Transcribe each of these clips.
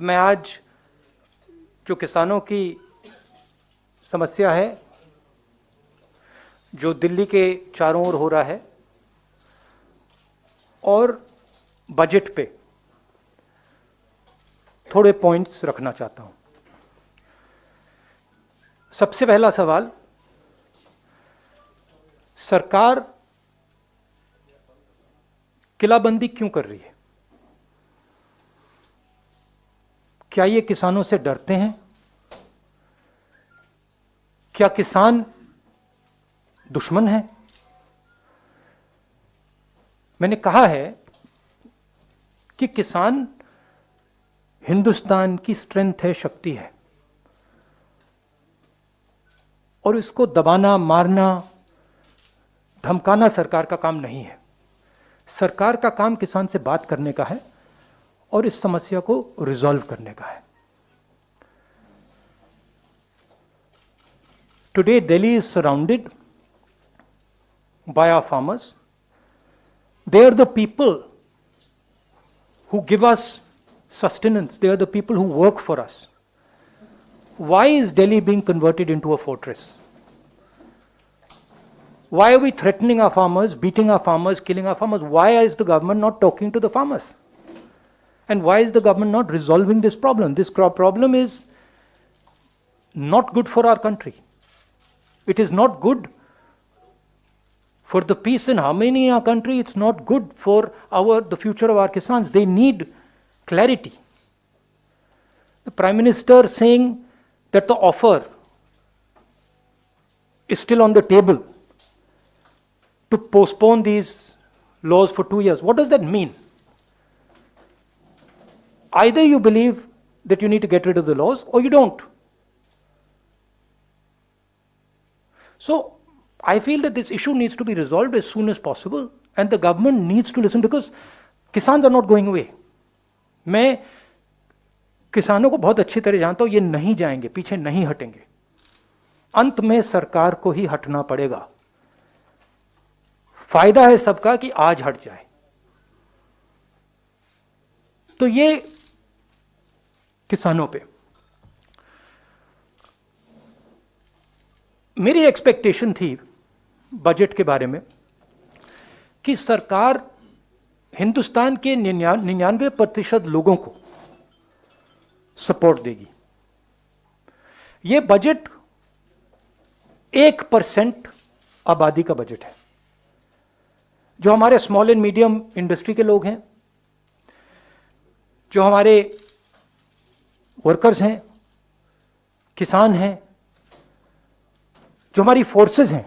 मैं आज जो किसानों की समस्या है, जो दिल्ली के चारों ओर हो रहा है, और बजट पे थोड़े पॉइंट्स रखना चाहता हूं। सबसे पहला सवाल, सरकार किलाबंदी क्यों कर रही है? क्या ये किसानों से डरते हैं? क्या किसान दुश्मन है? मैंने कहा है कि किसान हिंदुस्तान की स्ट्रेंथ है, शक्ति है, और इसको दबाना, मारना, धमकाना सरकार का काम नहीं है। सरकार का काम किसान से बात करने का है और इस समस्या को रिजॉल्व करने का है। Today Delhi is surrounded by our farmers. They are the people who give us sustenance. They are the people who work for us. Why is Delhi being converted into a fortress? Why are we threatening our farmers, beating our farmers, killing our farmers? Why is the government not talking to the farmers? And why is the government not resolving this problem? This problem is not good for our country. It is not good for the peace and harmony in our country. It's not good for the future of our Kisans. They need clarity. The Prime Minister saying that the offer is still on the table to postpone these laws for 2 years. What does that mean? Either you believe that you need to get rid of the laws or you don't. So I feel that this issue needs to be resolved as soon as possible and the government needs to listen because Kisans are not going away. मैं किसानों को बहुत अच्छी तरह जानता हूं, ये नहीं जाएंगे, पीछे नहीं हटेंगे। अंत में सरकार को ही हटना पड़ेगा। फायदा है सबका कि आज हट जाए। तो ये किसानों पे मेरी एक्सपेक्टेशन थी बजट के बारे में कि सरकार हिंदुस्तान के 99% लोगों को सपोर्ट देगी। यह बजट 1% आबादी का बजट है। जो हमारे स्मॉल एंड मीडियम इंडस्ट्री के लोग हैं, जो हमारे वर्कर्स हैं, किसान हैं, जो हमारी फोर्सेस हैं,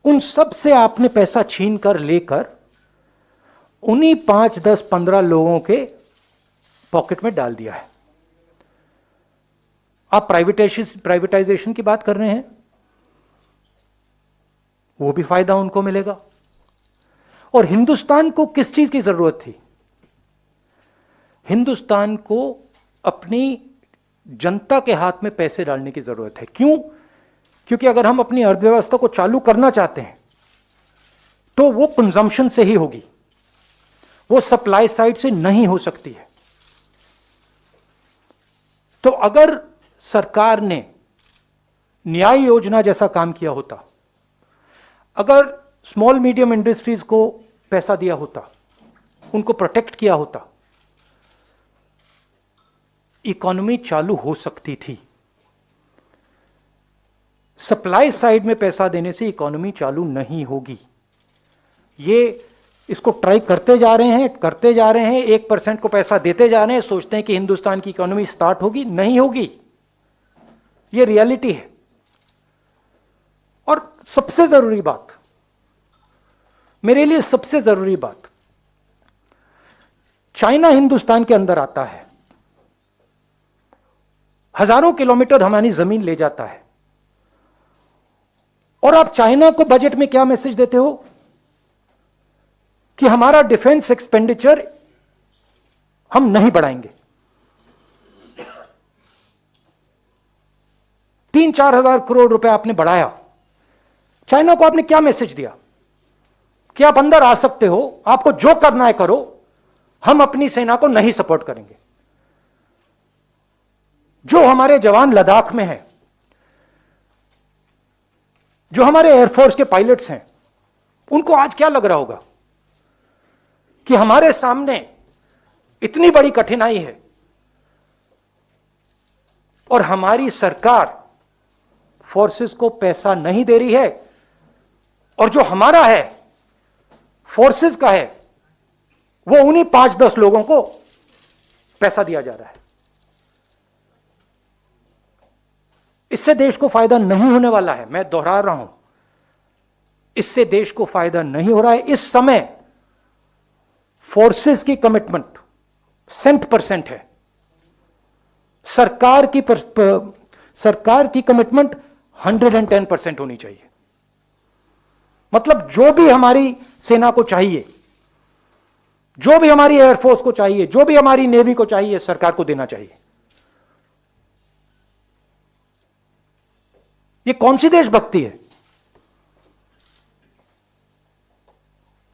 उन सब से आपने पैसा छीन कर लेकर उन्हीं 5, 10, 15 लोगों के पॉकेट में डाल दिया है। आप प्राइवेटाइजेशन की बात कर रहे हैं, वो भी फायदा उनको मिलेगा। और हिंदुस्तान को किस चीज की जरूरत थी? हिंदुस्तान को अपनी जनता के हाथ में पैसे डालने की जरूरत है। क्यों? क्योंकि अगर हम अपनी अर्थव्यवस्था को चालू करना चाहते हैं तो वो कंजम्पशन से ही होगी, वो सप्लाई साइड से नहीं हो सकती है। तो अगर सरकार ने न्याय योजना जैसा काम किया होता, अगर स्मॉल मीडियम इंडस्ट्रीज को पैसा दिया होता, उनको प्रोटेक्ट किया होता, इकोनॉमी चालू हो सकती थी। सप्लाई साइड में पैसा देने से इकोनॉमी चालू नहीं होगी। ये इसको ट्राई करते जा रहे हैं 1% को पैसा देते जा रहे हैं, सोचते हैं कि हिंदुस्तान की इकोनॉमी स्टार्ट होगी, नहीं होगी। ये रियलिटी है। और सबसे जरूरी बात, मेरे लिए सबसे जरूरी बात, चाइना हिंदुस्तान के अंदर आता है, हजारों किलोमीटर हमारी जमीन ले जाता है, और आप चाइना को बजट में क्या मैसेज देते हो कि हमारा डिफेंस एक्सपेंडिचर हम नहीं बढ़ाएंगे। 3-4 हजार करोड़ रुपए आपने बढ़ाया। चाइना को आपने क्या मैसेज दिया कि आप अंदर आ सकते हो, आपको जो करना है करो, हम अपनी सेना को नहीं सपोर्ट करेंगे। जो हमारे जवान लद्दाख में हैं, जो हमारे एयरफोर्स के पायलट्स हैं, उनको आज क्या लग रहा होगा कि हमारे सामने इतनी बड़ी कठिनाई है और हमारी सरकार फोर्सेस को पैसा नहीं दे रही है, और जो हमारा है फोर्सेस का है वो उन्हीं 5-10 लोगों को पैसा दिया जा रहा है। इससे देश को फायदा नहीं होने वाला है। मैं दोहरा रहा हूं, इससे देश को फायदा नहीं हो रहा है। इस समय फोर्सेस की कमिटमेंट 100% है, सरकार की कमिटमेंट 110% होनी चाहिए। मतलब जो भी हमारी सेना को चाहिए, जो भी हमारी एयरफोर्स को चाहिए, जो भी हमारी नेवी को चाहिए, सरकार को देना चाहिए। ये कौन सी देशभक्ति है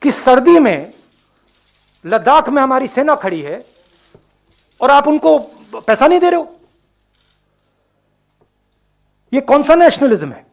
कि सर्दी में लद्दाख में हमारी सेना खड़ी है और आप उनको पैसा नहीं दे रहे हो? ये कौन सा नेशनलिज्म है?